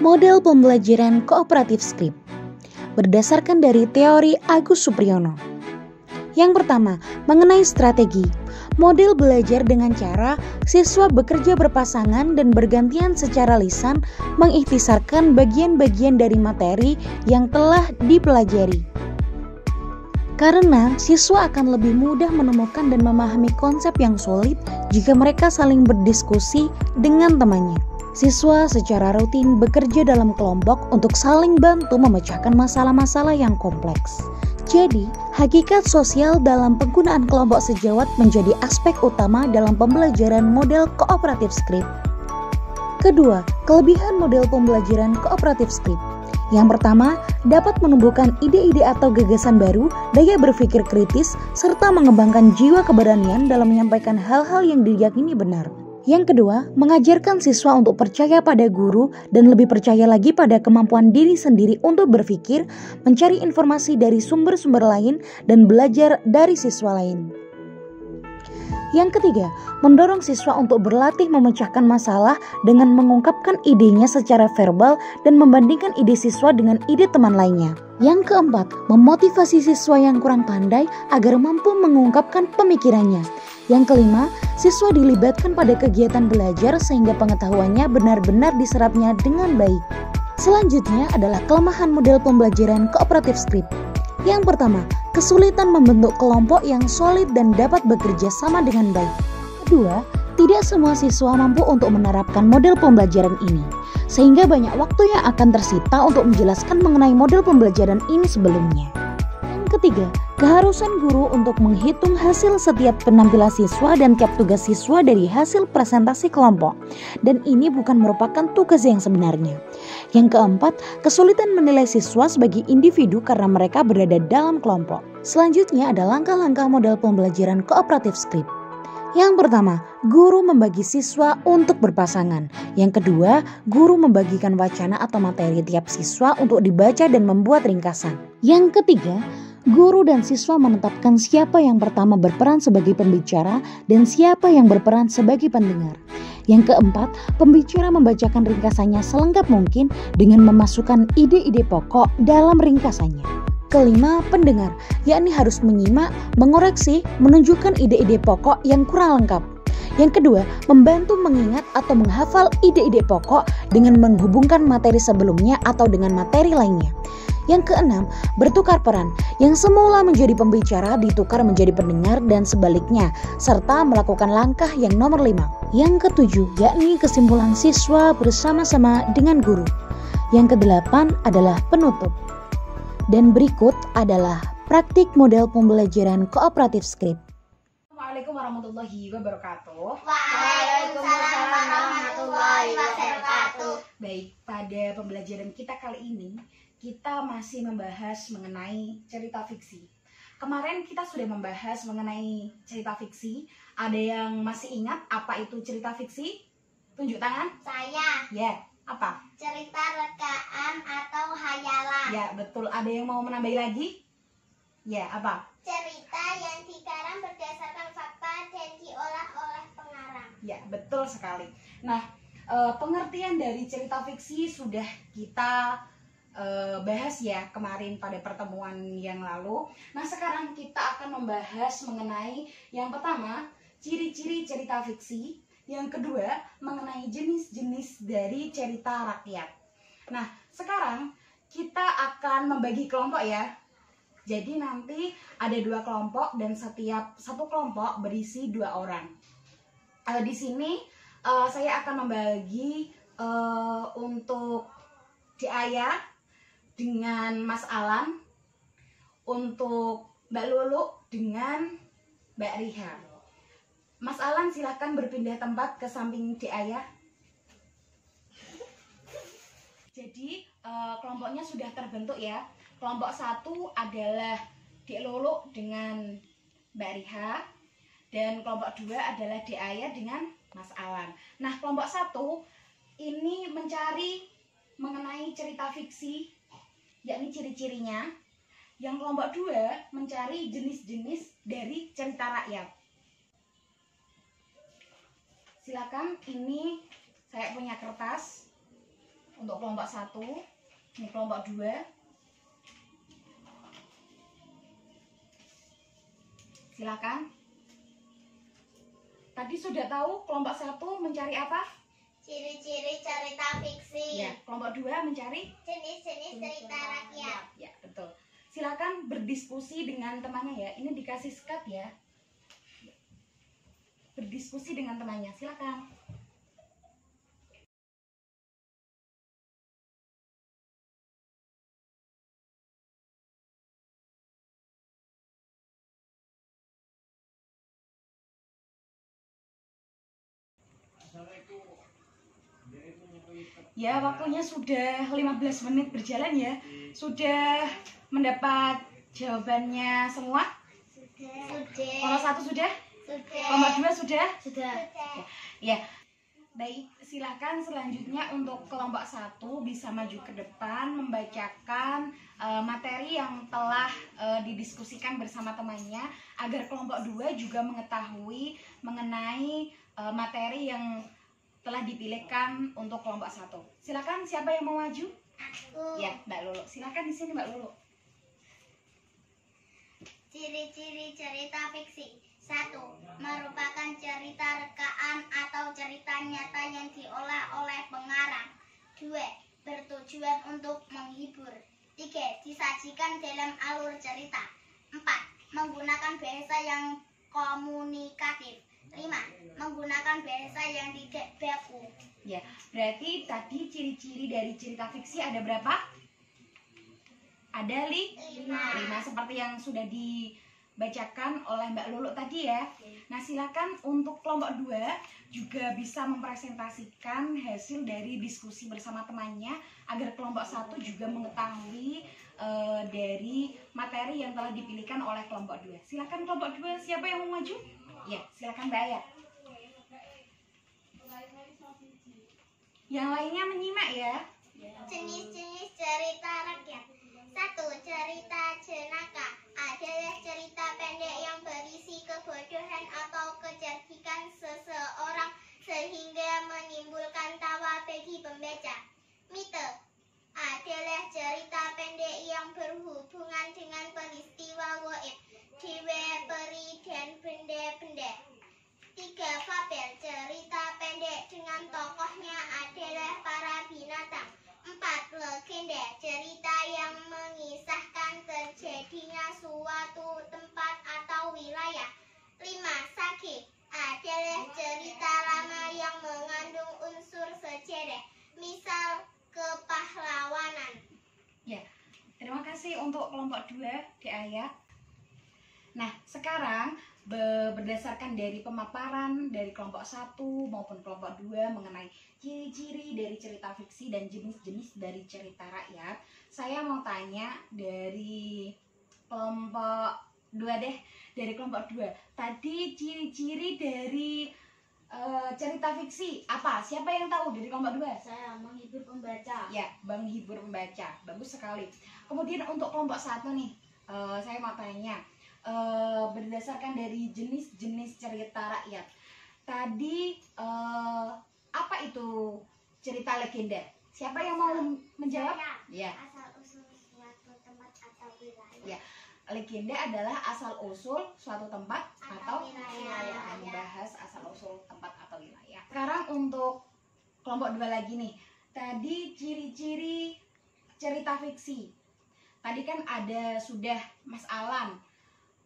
Model pembelajaran kooperatif skrip berdasarkan dari teori Agus Supriyono. Yang pertama, mengenai strategi. Model belajar dengan cara siswa bekerja berpasangan dan bergantian secara lisan mengikhtisarkan bagian-bagian dari materi yang telah dipelajari. Karena siswa akan lebih mudah menemukan dan memahami konsep yang solid jika mereka saling berdiskusi dengan temannya. Siswa secara rutin bekerja dalam kelompok untuk saling bantu memecahkan masalah-masalah yang kompleks. Jadi, hakikat sosial dalam penggunaan kelompok sejawat menjadi aspek utama dalam pembelajaran model kooperatif skrip. Kedua, kelebihan model pembelajaran kooperatif skrip. Yang pertama, dapat menumbuhkan ide-ide atau gagasan baru, daya berpikir kritis, serta mengembangkan jiwa keberanian dalam menyampaikan hal-hal yang diyakini benar. Yang kedua, mengajarkan siswa untuk percaya pada guru dan lebih percaya lagi pada kemampuan diri sendiri untuk berpikir, mencari informasi dari sumber-sumber lain, dan belajar dari siswa lain. Yang ketiga, mendorong siswa untuk berlatih memecahkan masalah dengan mengungkapkan idenya secara verbal dan membandingkan ide siswa dengan ide teman lainnya. Yang keempat, memotivasi siswa yang kurang pandai agar mampu mengungkapkan pemikirannya. Yang kelima, siswa dilibatkan pada kegiatan belajar sehingga pengetahuannya benar-benar diserapnya dengan baik. Selanjutnya adalah kelemahan model pembelajaran kooperatif skrip. Yang pertama, kesulitan membentuk kelompok yang solid dan dapat bekerja sama dengan baik. Kedua, tidak semua siswa mampu untuk menerapkan model pembelajaran ini, sehingga banyak waktu yang akan tersita untuk menjelaskan mengenai model pembelajaran ini sebelumnya. Yang ketiga, keharusan guru untuk menghitung hasil setiap penampilan siswa dan tiap tugas siswa dari hasil presentasi kelompok, dan ini bukan merupakan tugas yang sebenarnya. Yang keempat, kesulitan menilai siswa sebagai individu karena mereka berada dalam kelompok. Selanjutnya ada langkah-langkah model pembelajaran kooperatif skrip. Yang pertama, guru membagi siswa untuk berpasangan. Yang kedua, guru membagikan wacana atau materi tiap siswa untuk dibaca dan membuat ringkasan. Yang ketiga, guru dan siswa menetapkan siapa yang pertama berperan sebagai pembicara dan siapa yang berperan sebagai pendengar. Yang keempat, pembicara membacakan ringkasannya selengkap mungkin dengan memasukkan ide-ide pokok dalam ringkasannya. Kelima, pendengar, yakni harus menyimak, mengoreksi, menunjukkan ide-ide pokok yang kurang lengkap. Yang kedua, membantu mengingat atau menghafal ide-ide pokok dengan menghubungkan materi sebelumnya atau dengan materi lainnya. Yang keenam, bertukar peran. Yang semula menjadi pembicara ditukar menjadi pendengar dan sebaliknya, serta melakukan langkah yang nomor 5. Yang ketujuh, yakni kesimpulan siswa bersama-sama dengan guru. Yang kedelapan adalah penutup. Dan berikut adalah praktik model pembelajaran kooperatif skrip. Assalamualaikum warahmatullahi wabarakatuh. Waalaikumsalam warahmatullahi wabarakatuh. Baik, pada pembelajaran kita kali ini, kita masih membahas mengenai cerita fiksi. Kemarin kita sudah membahas mengenai cerita fiksi. Ada yang masih ingat apa itu cerita fiksi? Tunjuk tangan. Saya. Ya, apa? Cerita rekaan atau hayalan. Ya, betul. Ada yang mau menambahi lagi? Ya, apa? Cerita yang dikarang berdasarkan fakta dan diolah oleh pengarang. Ya, betul sekali. Nah, pengertian dari cerita fiksi sudah kita bahas ya kemarin pada pertemuan yang lalu. Nah, sekarang kita akan membahas mengenai yang pertama, ciri-ciri cerita fiksi. Yang kedua, mengenai jenis-jenis dari cerita rakyat. Nah, sekarang kita akan membagi kelompok ya. Jadi nanti ada 2 kelompok dan setiap satu kelompok berisi 2 orang. Di sini saya akan membagi untuk Diaya dengan Mas Alan, untuk Mbak Lulu dengan Mbak Riha. Mas Alan silahkan berpindah tempat ke samping Diaya. Jadi kelompoknya sudah terbentuk ya. Kelompok 1 adalah Dik Lulu dengan Mbak Riha, dan kelompok 2 adalah Diaya dengan Mas Alan. Nah, kelompok 1 ini mencari mengenai cerita fiksi, yakni ciri-cirinya. Yang kelompok 2 mencari jenis-jenis dari cerita rakyat. Silakan, ini saya punya kertas. untuk kelompok 1, ini kelompok 2. Silakan. Tadi sudah tahu kelompok 1 mencari apa? Ciri-ciri cerita fiksi. Ya, kelompok 2 mencari Jenis-jenis cerita rakyat. ya, betul. Silakan berdiskusi dengan temannya ya. Ini dikasih skat ya. Berdiskusi dengan temannya. Silakan. Ya, waktunya sudah 15 menit berjalan ya. Sudah mendapat jawabannya semua? Sudah. Kelompok 1 sudah? Sudah. Kelompok 2 sudah? Sudah. Ya. Baik, silakan selanjutnya untuk kelompok 1 bisa maju ke depan membacakan materi yang telah didiskusikan bersama temannya agar kelompok 2 juga mengetahui mengenai materi yang telah dipilihkan untuk kelompok 1. Silakan, siapa yang mau maju? Aku. Ya, Mbak Lulu. Silakan di sini, Mbak Lulu. Ciri-ciri cerita fiksi. 1. Merupakan cerita rekaan atau cerita nyata yang diolah oleh pengarang. 2. Bertujuan untuk menghibur. 3. Disajikan dalam alur cerita. 4. Menggunakan bahasa yang komunikatif. 5. Menggunakan bahasa yang tidak baku. Ya, berarti tadi ciri-ciri dari cerita fiksi ada berapa? Ada 5 seperti yang sudah dibacakan oleh Mbak Lulu tadi ya. Nah, silakan untuk kelompok 2 juga bisa mempresentasikan hasil dari diskusi bersama temannya agar kelompok 1 juga mengetahui dari materi yang telah dipilihkan oleh kelompok 2. Silakan kelompok 2, siapa yang mau maju? Ya, silakan Mbak Ayat. Yang lainnya menyimak ya. Jenis-jenis cerita rakyat. 1. Cerita jenaka adalah cerita pendek yang berisi kebodohan atau kecerdikan seseorang sehingga menimbulkan tawa bagi pembaca. Mite adalah cerita pendek yang berhubungan dengan peristiwa gaib, dewa, peri, dan benda-benda. 3. Fabel, cerita pendek dengan tokohnya adalah para binatang. 4. Legenda, cerita yang mengisahkan terjadinya suatu tempat atau wilayah. 5. Sage adalah cerita lama yang mengandung unsur sejarah, misal kepahlawanan. Ya, terima kasih untuk kelompok 2 di Ayat. Nah, sekarang berdasarkan dari pemaparan dari kelompok 1 maupun kelompok 2 mengenai ciri-ciri dari cerita fiksi dan jenis-jenis dari cerita rakyat, saya mau tanya dari kelompok 2 deh. Dari kelompok 2, tadi ciri-ciri dari cerita fiksi apa? Siapa yang tahu dari kelompok 2? Saya menghibur pembaca. Ya, menghibur pembaca. Bagus sekali. Kemudian untuk kelompok 1 nih, saya mau tanya berdasarkan dari jenis-jenis cerita rakyat. Tadi apa itu cerita legenda? Siapa yang mau menjawab? Ya. Asal-usul suatu tempat atau wilayah. Ya. Legenda adalah asal-usul suatu tempat atau wilayah. membahas asal-usul tempat atau wilayah. Sekarang untuk kelompok 2 lagi nih. Tadi ciri-ciri cerita fiksi. Tadi kan ada sudah Mas Alan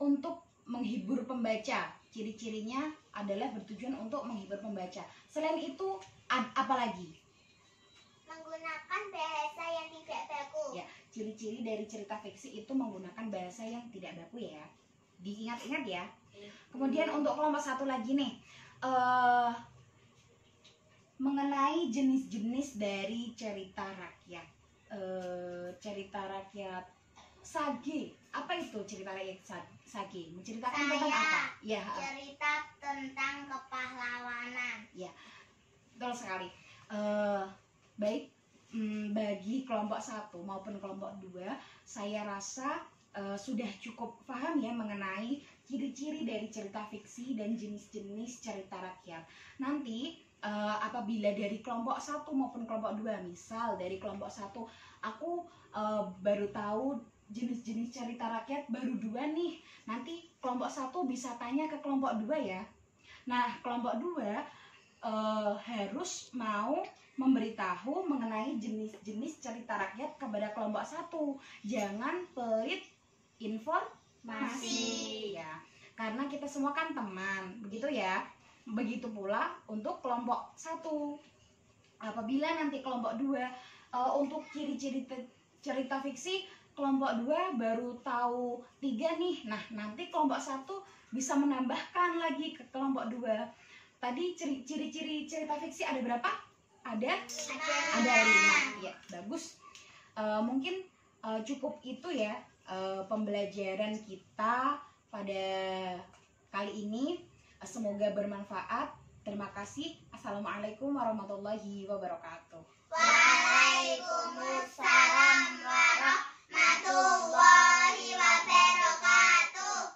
untuk menghibur pembaca. Ciri-cirinya adalah bertujuan untuk menghibur pembaca. Selain itu apa lagi? Menggunakan bahasa yang tidak baku. Ya, ciri-ciri dari cerita fiksi itu menggunakan bahasa yang tidak baku ya. Diingat-ingat ya. Kemudian untuk kelompok 1 lagi nih, mengenai jenis-jenis dari cerita rakyat. Cerita rakyat sage. Apa itu cerita rakyat sage? Menceritakan tentang apa? Ya, Cerita tentang kepahlawanan. ya, betul sekali. Baik, bagi kelompok 1 maupun kelompok 2, saya rasa sudah cukup paham ya mengenai ciri-ciri dari cerita fiksi dan jenis-jenis cerita rakyat. Nanti apabila dari kelompok 1 maupun kelompok 2, misal dari kelompok 1 aku baru tahu jenis-jenis cerita rakyat baru 2 nih, nanti kelompok 1 bisa tanya ke kelompok 2 ya. Nah, kelompok 2 harus mau memberitahu mengenai jenis-jenis cerita rakyat kepada kelompok 1. Jangan pelit informasi ya. Karena kita semua kan teman, begitu ya. Begitu pula untuk kelompok 1. Apabila nanti kelompok 2 untuk ciri-ciri cerita fiksi, kelompok 2 baru tahu 3 nih. Nah, nanti kelompok 1 bisa menambahkan lagi ke kelompok 2. Tadi ciri-ciri cerita fiksi ada berapa? Ada 5. Ya, bagus. Mungkin cukup itu ya pembelajaran kita pada kali ini. Semoga bermanfaat. Terima kasih. Assalamualaikum warahmatullahi wabarakatuh. Waalaikumsalam warahmatullahi wabarakatuh.